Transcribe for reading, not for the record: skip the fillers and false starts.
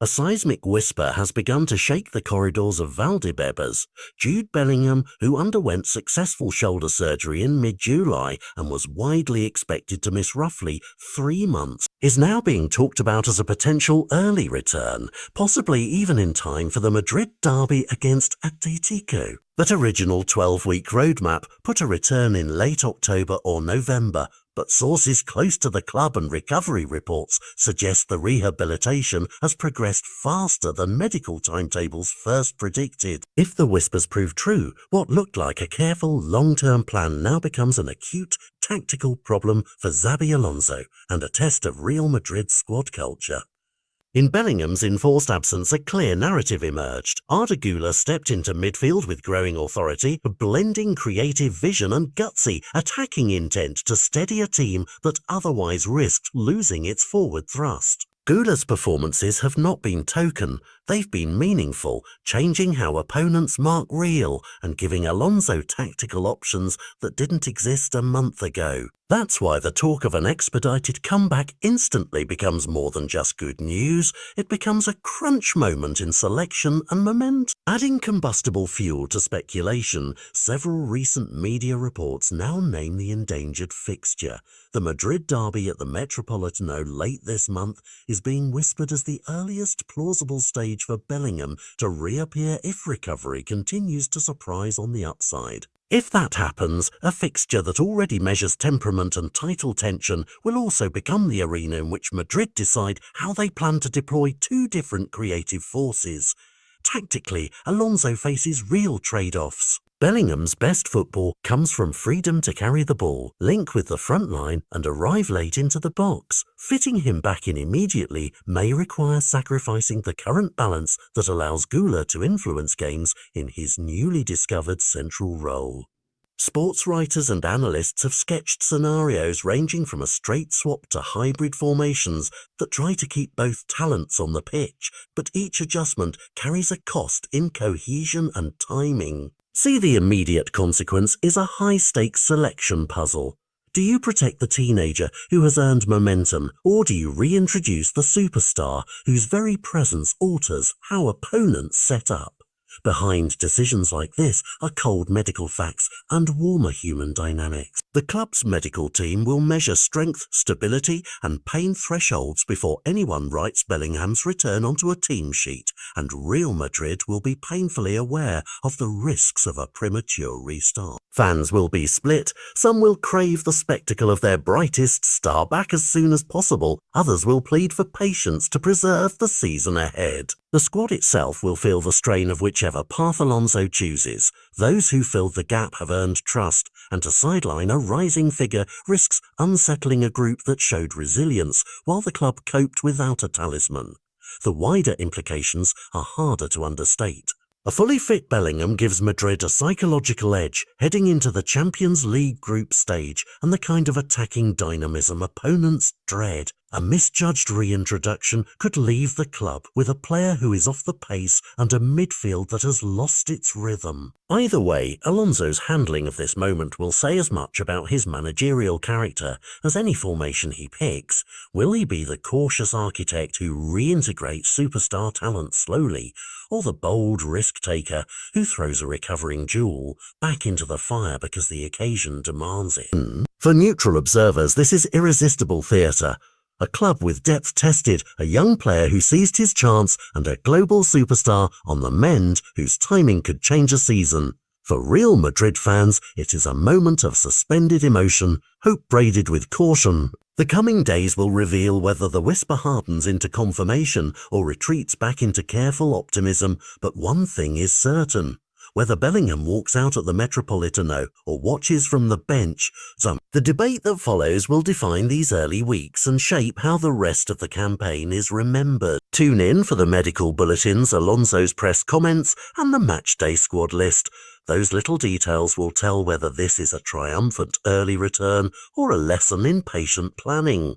A seismic whisper has begun to shake the corridors of Valdebebas. Jude Bellingham, who underwent successful shoulder surgery in mid-July and was widely expected to miss roughly 3 months, is now being talked about as a potential early return, possibly even in time for the Madrid derby against Atletico. That original 12-week roadmap put a return in late October or November, but sources close to the club and recovery reports suggest the rehabilitation has progressed faster than medical timetables first predicted. If the whispers prove true, what looked like a careful long-term plan now becomes an acute tactical problem for Xabi Alonso and a test of Real Madrid's squad culture. In Bellingham's enforced absence, a clear narrative emerged. Arda Güler stepped into midfield with growing authority, blending creative vision and gutsy attacking intent to steady a team that otherwise risked losing its forward thrust. Güler's performances have not been token, they've been meaningful, changing how opponents mark Real and giving Alonso tactical options that didn't exist a month ago. That's why the talk of an expedited comeback instantly becomes more than just good news. It becomes a crunch moment in selection and momentum. Adding combustible fuel to speculation, several recent media reports now name the endangered fixture. The Madrid derby at the Metropolitano late this month is being whispered as the earliest plausible stage for Bellingham to reappear if recovery continues to surprise on the upside. If that happens, a fixture that already measures temperament and title tension will also become the arena in which Madrid decide how they plan to deploy two different creative forces. Tactically, Alonso faces real trade-offs. Bellingham's best football comes from freedom to carry the ball, link with the front line and arrive late into the box. Fitting him back in immediately may require sacrificing the current balance that allows Güler to influence games in his newly discovered central role. Sports writers and analysts have sketched scenarios ranging from a straight swap to hybrid formations that try to keep both talents on the pitch, but each adjustment carries a cost in cohesion and timing. See, the immediate consequence is a high-stakes selection puzzle. Do you protect the teenager who has earned momentum, or do you reintroduce the superstar whose very presence alters how opponents set up? Behind decisions like this are cold medical facts and warmer human dynamics. The club's medical team will measure strength, stability and pain thresholds before anyone writes Bellingham's return onto a team sheet, and Real Madrid will be painfully aware of the risks of a premature restart. Fans will be split. Some will crave the spectacle of their brightest star back as soon as possible. Others will plead for patience to preserve the season ahead. The squad itself will feel the strain of whichever path Alonso chooses. Those who filled the gap have earned trust, and to sideline a rising figure risks unsettling a group that showed resilience while the club coped without a talisman. The wider implications are harder to understate. A fully fit Bellingham gives Madrid a psychological edge heading into the Champions League group stage and the kind of attacking dynamism opponents dread. A misjudged reintroduction could leave the club with a player who is off the pace and a midfield that has lost its rhythm. Either way, Alonso's handling of this moment will say as much about his managerial character as any formation he picks. Will he be the cautious architect who reintegrates superstar talent slowly, or the bold risk-taker who throws a recovering Jude back into the fire because the occasion demands it? For neutral observers, this is irresistible theatre. A club with depth tested, a young player who seized his chance, and a global superstar on the mend whose timing could change a season. For Real Madrid fans, it is a moment of suspended emotion, hope braided with caution. The coming days will reveal whether the whisper hardens into confirmation or retreats back into careful optimism, but one thing is certain. Whether Bellingham walks out at the Metropolitano or watches from the bench, the debate that follows will define these early weeks and shape how the rest of the campaign is remembered. Tune in for the medical bulletins, Alonso's press comments and the matchday squad list. Those little details will tell whether this is a triumphant early return or a lesson in patient planning.